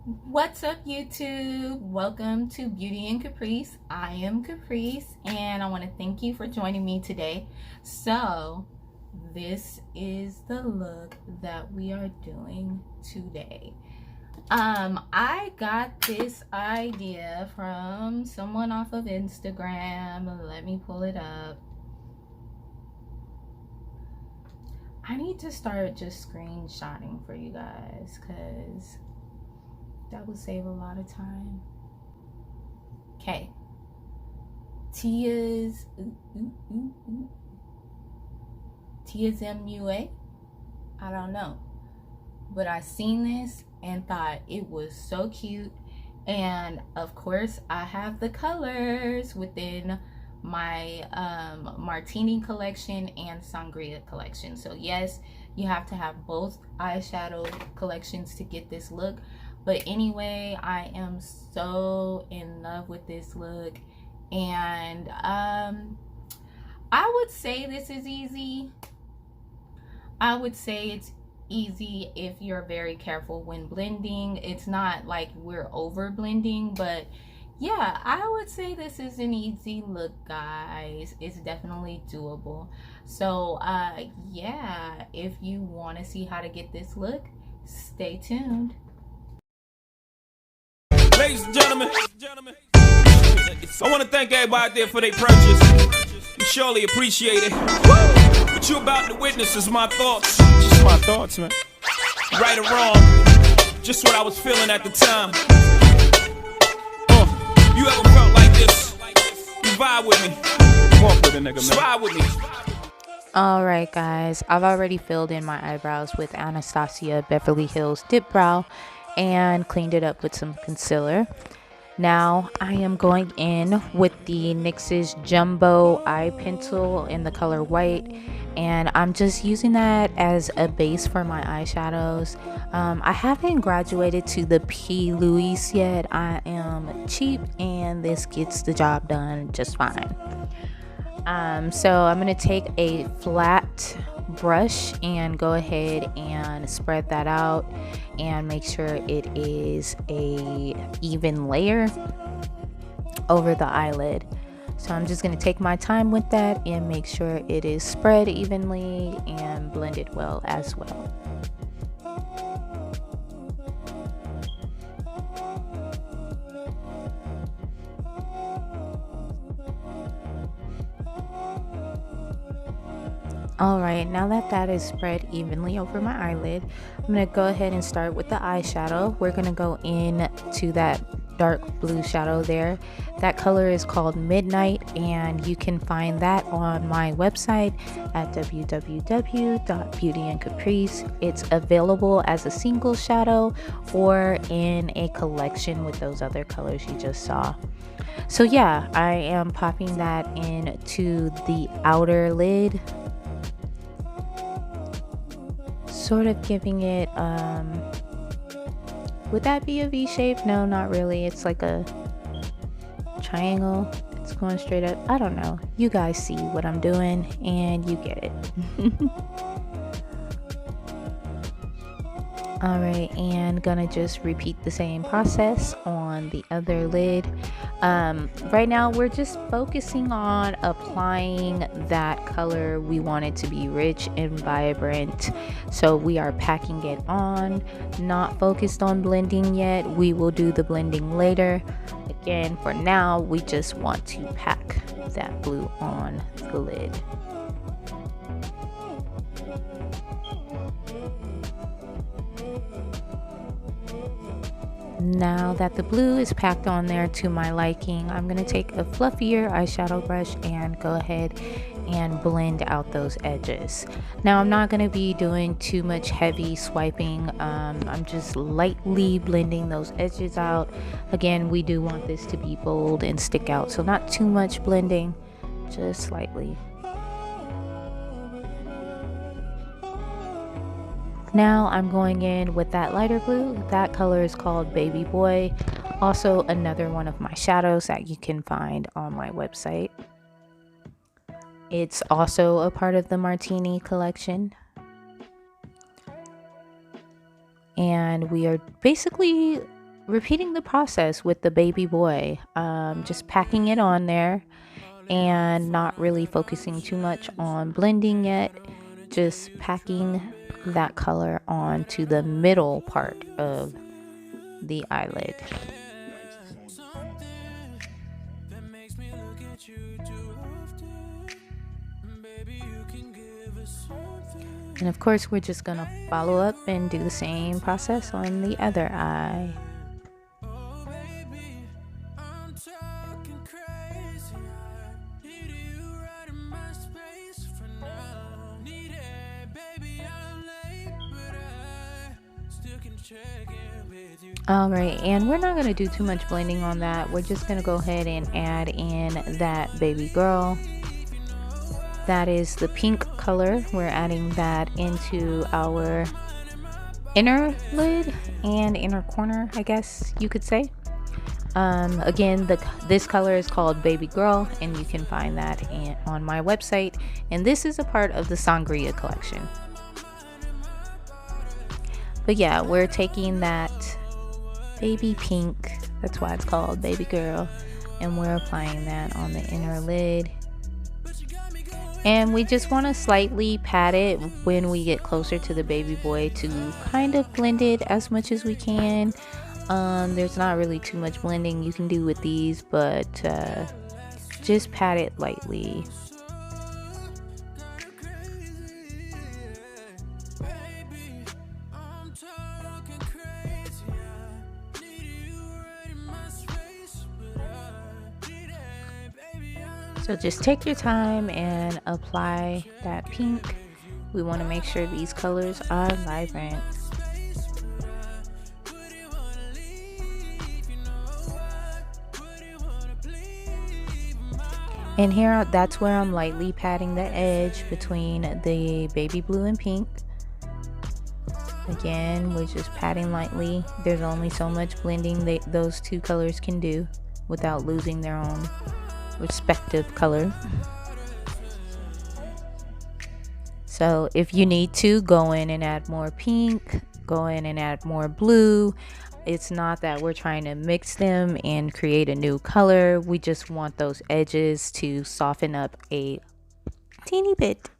What's up, YouTube? Welcome to Beauty and Caprice. I am Caprice, and I want to thank you for joining me today. So, this is the look that we are doing today. I got this idea from someone off of Instagram. Let me pull it up. I need to start just screenshotting for you guys because that would save a lot of time. Okay. Tia's MUA. I don't know. But I seen this and thought it was so cute. And of course, I have the colors within my Martini collection and Sangria collection. So yes, you have to have both eyeshadow collections to get this look. But anyway, I am so in love with this look, and I would say this is easy. I would say it's easy if you're very careful when blending. It's not like we're over blending, but yeah, I would say this is an easy look, guys. It's definitely doable. So yeah, if you want to see how to get this look, stay tuned. Ladies and gentlemen, I want to thank everybody out there for their purchase. You surely appreciate it. What you about to witness is my thoughts. Just my thoughts, man. Right or wrong, just what I was feeling at the time. You ever felt like this? You vibe with me. Walk with a nigga, man. Vibe with me. Alright guys, I've already filled in my eyebrows with Anastasia Beverly Hills Dip Brow and cleaned it up with some concealer. Now I am going in with the NYX's Jumbo Eye Pencil in the color white, and I'm just using that as a base for my eyeshadows. I haven't graduated to the P. Louise yet. I am cheap and this gets the job done just fine. So I'm going to take a flat brush and go ahead and spread that out and make sure it is a even layer over the eyelid. So I'm just going to take my time with that and make sure it is spread evenly and blended well as well. Alright, now that that is spread evenly over my eyelid, I'm going to go ahead and start with the eyeshadow. We're going to go in to that dark blue shadow there. That color is called Midnight, and you can find that on my website at www.BeautyandCaprice. It's available as a single shadow or in a collection with those other colors you just saw. So yeah, I am popping that into the outer lid, sort of giving it, would that be a V shape? No, not really. It's like a triangle. It's going straight up. I don't know. You guys see what I'm doing and you get it. Alright, and gonna just repeat the same process on the other lid. Right now we're just focusing on applying that color. We want it to be rich and vibrant, so we are packing it on, not focused on blending yet. We will do the blending later. Again, for now we just want to pack that blue on the lid. Now that the blue is packed on there to my liking, I'm going to take a fluffier eyeshadow brush and go ahead and blend out those edges. Now I'm not going to be doing too much heavy swiping. I'm just lightly blending those edges out. Again, we do want this to be bold and stick out, so not too much blending, just slightly. Now I'm going in with that lighter blue. That color is called BabyBoy. Also another one of my shadows that you can find on my website. It's also a part of the Martini collection. And we are basically repeating the process with the BabyBoy, just packing it on there and not really focusing too much on blending yet, just packing that color onto the middle part of the eyelid. And of course, we're just gonna follow up and do the same process on the other eye. Alright, and we're not going to do too much blending on that. We're just going to go ahead and add in that BabyGirl. That is the pink color. We're adding that into our inner lid and inner corner, I guess you could say. Again, this color is called BabyGirl, and you can find that on my website. And this is a part of the Sangria collection. But yeah, we're taking that baby pink, that's why it's called BabyGirl, and we're applying that on the inner lid. And we just want to slightly pat it when we get closer to the BabyBoy to kind of blend it as much as we can. There's not really too much blending you can do with these, but just pat it lightly. So just take your time and apply that pink. We want to make sure these colors are vibrant. And here, that's where I'm lightly patting the edge between the baby blue and pink. Again, we're just patting lightly. There's only so much blending those two colors can do without losing their own respective color. So if you need to go in and add more pink, go in and add more blue. It's not that we're trying to mix them and create a new color. We just want those edges to soften up a teeny bit.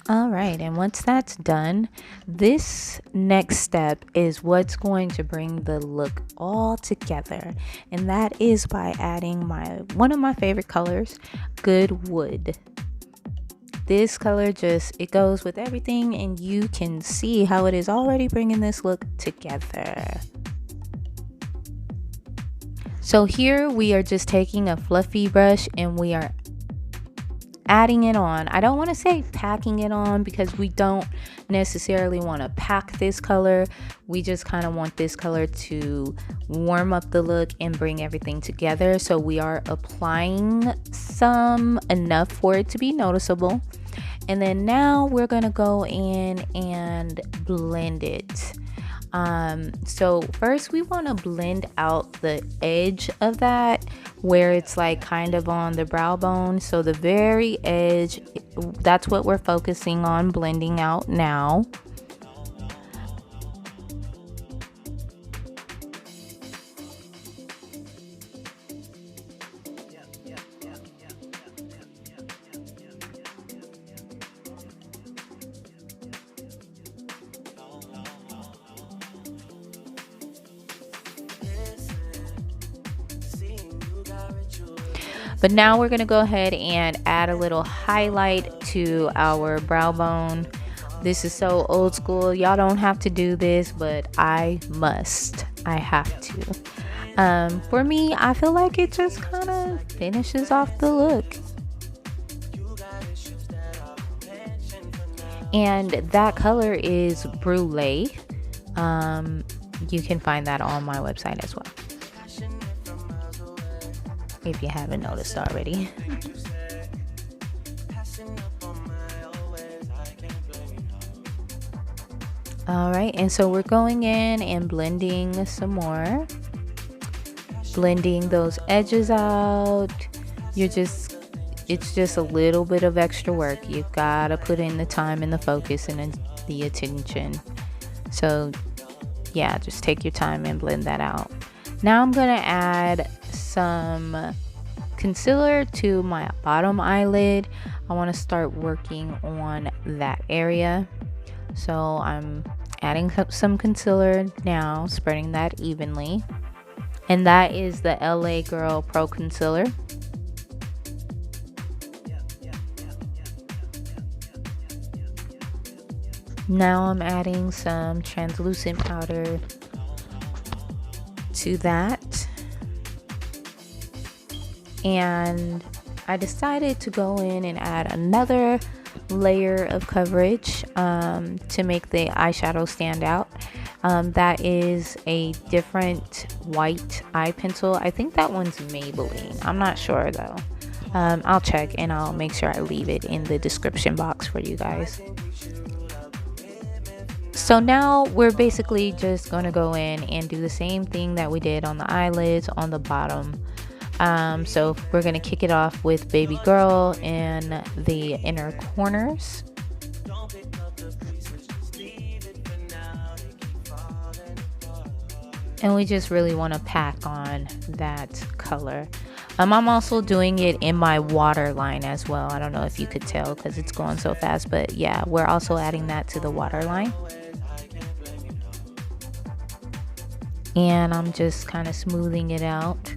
Alright, and once that's done, this next step is what's going to bring the look all together, and that is by adding one of my favorite colors, GoodWood. This color it goes with everything, and you can see how it is already bringing this look together. So here we are just taking a fluffy brush and we are adding it on. I don't want to say packing it on because we don't necessarily want to pack this color. We just kind of want this color to warm up the look and bring everything together. So we are applying some enough for it to be noticeable. And then now we're going to go in and blend it. So first we want to blend out the edge of that where it's like kind of on the brow bone. So the very edge, that's what we're focusing on blending out now. But now we're going to go ahead and add a little highlight to our brow bone. This is so old school. Y'all don't have to do this, but I must. I have to. For me, I feel like it just kind of finishes off the look. And that color is Brulee. You can find that on my website as well, if you haven't noticed already. Alright, and so we're going in and blending some more. Blending those edges out. it's just a little bit of extra work. You've got to put in the time and the focus and the attention. So yeah, just take your time and blend that out. Now I'm gonna add some concealer to my bottom eyelid. I want to start working on that area, so I'm adding some concealer now, spreading that evenly, and that is the LA Girl Pro Concealer. Now I'm adding some translucent powder to that, and I decided to go in and add another layer of coverage to make the eyeshadow stand out. That is a different white eye pencil. I think that one's Maybelline. I'm not sure though. I'll check and I'll make sure I leave it in the description box for you guys. So now we're basically just going to go in and do the same thing that we did on the eyelids on the bottom. So we're going to kick it off with BabyGirl in the inner corners. And we just really want to pack on that color. I'm also doing it in my waterline as well. I don't know if you could tell because it's going so fast, but yeah, we're also adding that to the waterline. And I'm just kind of smoothing it out.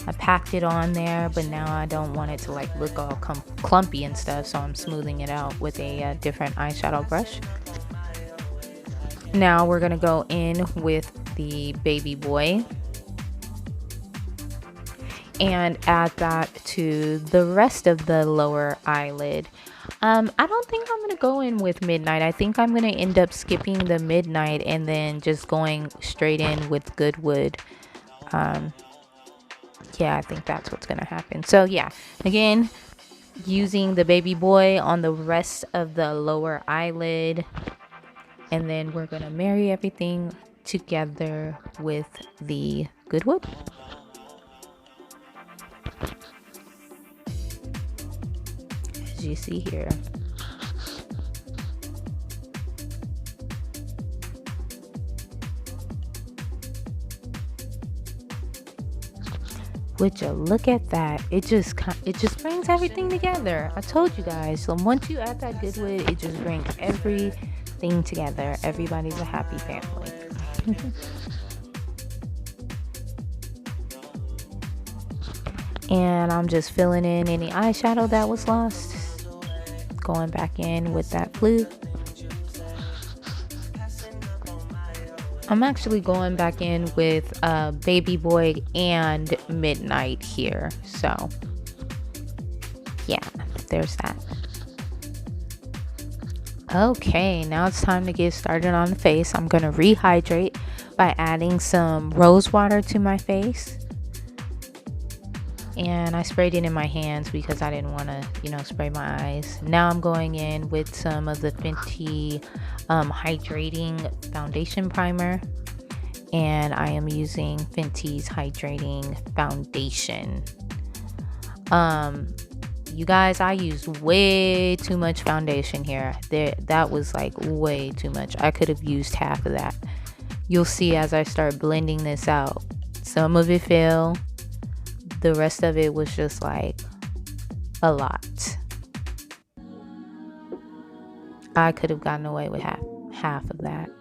I packed it on there, but now I don't want it to like look all clumpy and stuff, so I'm smoothing it out with a different eyeshadow brush. Now we're gonna go in with the BabyBoy and add that to the rest of the lower eyelid. I don't think I'm gonna go in with Midnight. I think I'm gonna end up skipping the Midnight and then just going straight in with GoodWood. Yeah, I think that's what's gonna happen. So yeah, again, using the BabyBoy on the rest of the lower eyelid, and then we're gonna marry everything together with the GoodWood. As you see here. Would you look at that? It just brings everything together. I told you guys. So once you add that GoodWood, it just brings everything together. Everybody's a happy family. And I'm just filling in any eyeshadow that was lost. Going back in with that blue. I'm actually going back in with BabyBoy and Midnight here. So yeah, there's that. Okay, now it's time to get started on the face. I'm gonna rehydrate by adding some rose water to my face. And I sprayed it in my hands because I didn't want to, spray my eyes. Now I'm going in with some of the Fenty hydrating foundation primer, and I am using Fenty's hydrating foundation. You guys, I used way too much foundation here. That was like way too much. I could have used half of that. You'll see as I start blending this out. Some of it fell. The rest of it was just like a lot. I could have gotten away with half of that.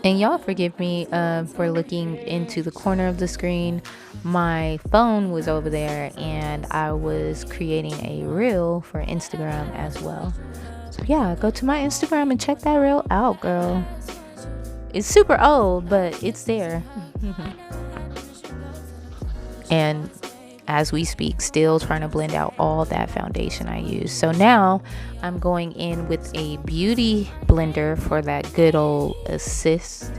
And y'all forgive me for looking into the corner of the screen. My phone was over there and I was creating a reel for Instagram as well. So yeah, go to my Instagram and check that reel out, girl. It's super old, but it's there. And as we speak, still trying to blend out all that foundation I used. So now I'm going in with a beauty blender for that good old assist.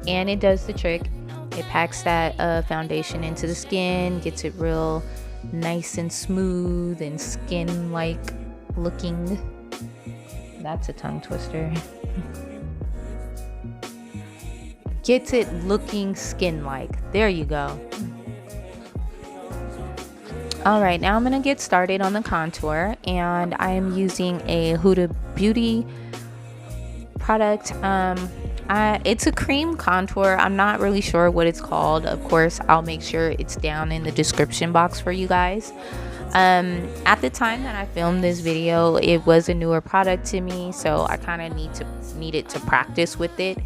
And it does the trick. It packs that foundation into the skin, gets it real nice and smooth and skin-like looking. That's a tongue twister. gets it looking skin-like. There you go. Alright, now I'm going to get started on the contour, and I am using a Huda Beauty product. It's a cream contour. I'm not really sure what it's called. Of course, I'll make sure it's down in the description box for you guys. At the time that I filmed this video, it was a newer product to me, so I kind of needed to practice with it.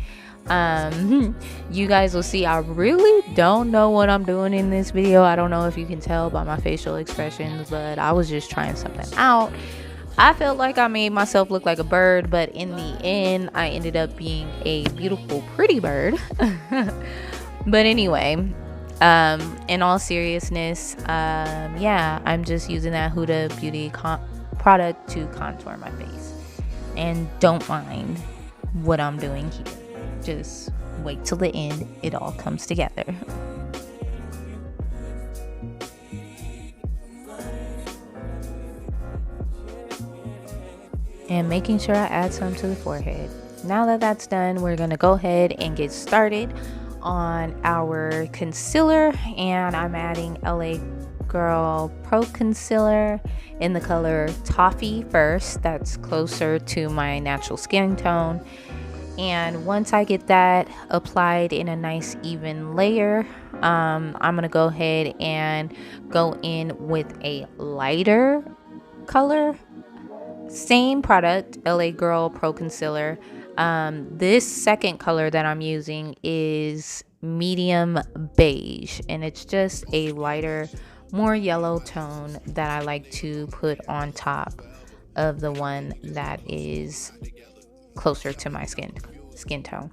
You guys will see I really don't know what I'm doing in this video. I don't know if you can tell by my facial expressions, but I was just trying something out. I felt like I made myself look like a bird, but in the end I ended up being a beautiful pretty bird. But anyway, in all seriousness, yeah, I'm just using that Huda Beauty product to contour my face, and don't mind what I'm doing here. Just wait till the end, it all comes together. And making sure I add some to the forehead. Now that that's done, we're gonna go ahead and get started on our concealer, and I'm adding LA Girl Pro Concealer in the color Toffee first. That's closer to my natural skin tone. And once I get that applied in a nice even layer, I'm gonna go ahead and go in with a lighter color. Same product, LA Girl Pro Concealer. This second color that I'm using is medium beige, and it's just a lighter, more yellow tone that I like to put on top of the one that is closer to my skin tone.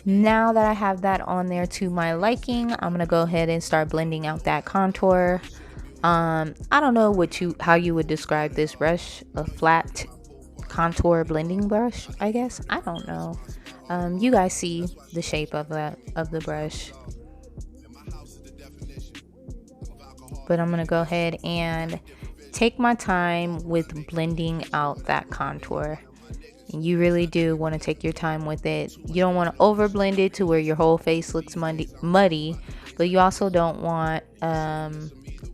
Now that I have that on there to my liking, I'm gonna go ahead and start blending out that contour. I don't know how you would describe this brush. A flat contour blending brush, I guess. I don't know. You guys see the shape of the brush. But I'm gonna go ahead and take my time with blending out that contour. And you really do want to take your time with it. You don't want to over blend it to where your whole face looks muddy, but you also don't want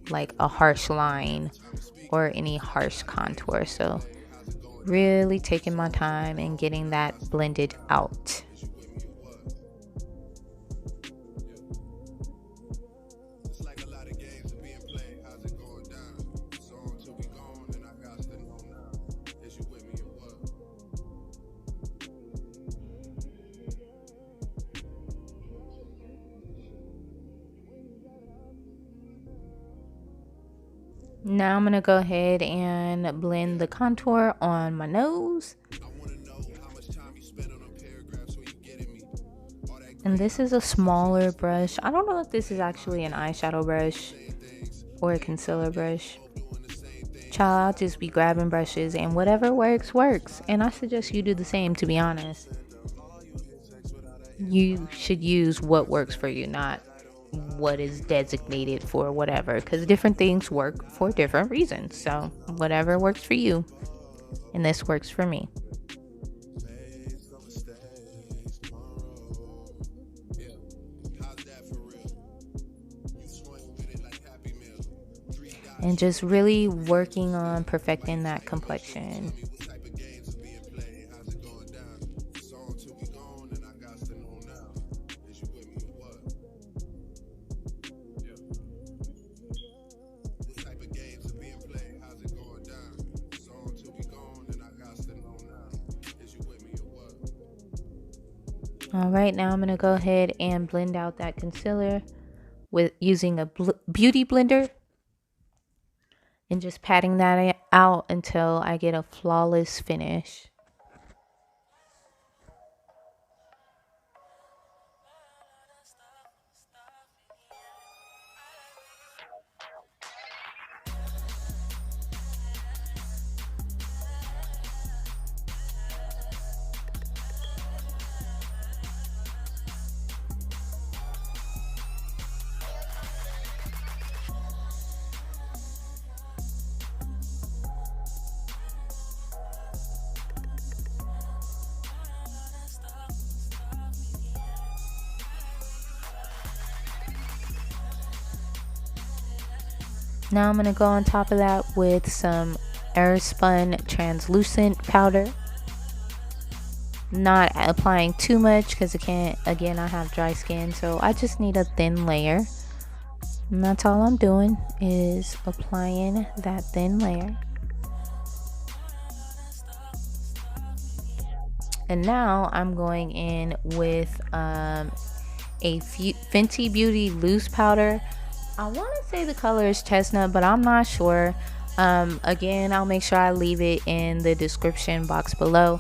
like a harsh line or any harsh contour. So really taking my time and getting that blended out. Now I'm going to go ahead and blend the contour on my nose. And this is a smaller brush. I don't know if this is actually an eyeshadow brush or a concealer brush. Child, I'll just be grabbing brushes, and whatever works, works. And I suggest you do the same, to be honest. You should use what works for you, not what is designated for whatever, because different things work for different reasons. So whatever works for you, and this works for me. And just really working on perfecting that complexion. All right, now I'm going to go ahead and blend out that concealer with using a beauty blender, and just patting that out until I get a flawless finish. Now I'm going to go on top of that with some Airspun translucent powder. Not applying too much because again I have dry skin, so I just need a thin layer. And that's all I'm doing, is applying that thin layer. And now I'm going in with a Fenty Beauty loose powder. I want to say the color is chestnut, but I'm not sure. Again, I'll make sure I leave it in the description box below.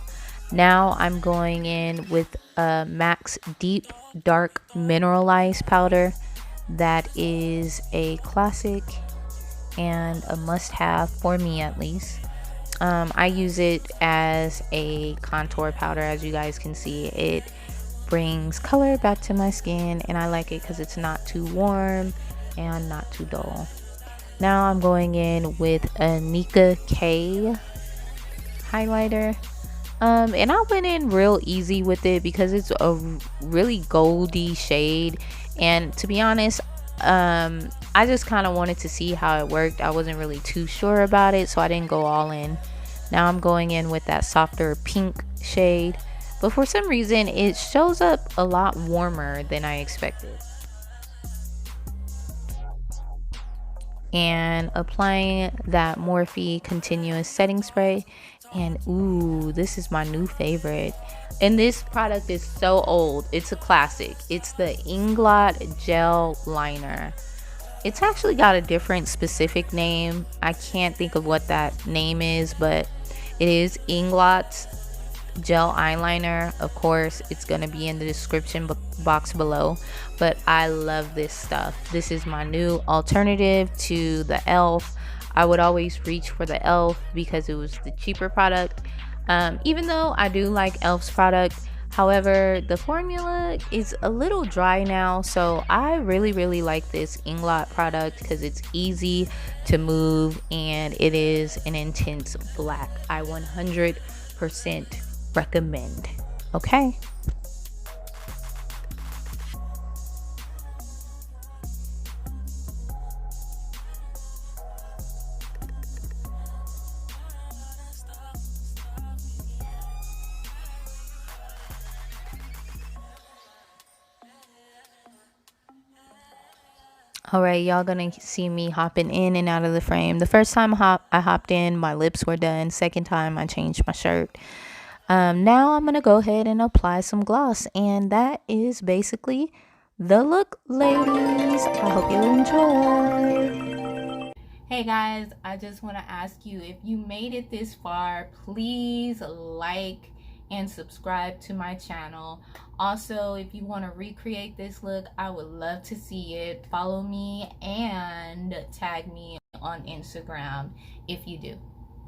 Now I'm going in with a MAC's Deep Dark Mineralized powder. That is a classic and a must-have for me, at least. I use it as a contour powder. As you guys can see, it brings color back to my skin, and I like it because it's not too warm and not too dull. Now I'm going in with a Nika K highlighter. And I went in real easy with it because it's a really goldy shade, and to be honest, I just kind of wanted to see how it worked. I wasn't really too sure about it, so I didn't go all in. Now I'm going in with that softer pink shade, but for some reason it shows up a lot warmer than I expected. And applying that Morphe continuous setting spray, and ooh, this is my new favorite, and this product is so old, it's a classic. It's the Inglot Gel Liner. It's actually got a different specific name. I can't think of what that name is, but it is Inglot Gel Eyeliner. Of course, it's gonna be in the description box below, but I love this stuff. This is my new alternative to the e.l.f. I would always reach for the e.l.f. because it was the cheaper product, even though I do like e.l.f.'s product. However, the formula is a little dry now, so I really like this Inglot product because it's easy to move and it is an intense black. I 100% recommend. Okay. Alright, y'all gonna see me hopping in and out of the frame. The first time I hopped in, my lips were done. Second time, I changed my shirt. Now I'm gonna go ahead and apply some gloss, and that is basically the look, ladies. I hope you enjoy. Hey guys, I just want to ask you, if you made it this far, please like and subscribe to my channel. Also, if you want to recreate this look, I would love to see it. Follow me and tag me on Instagram if you do.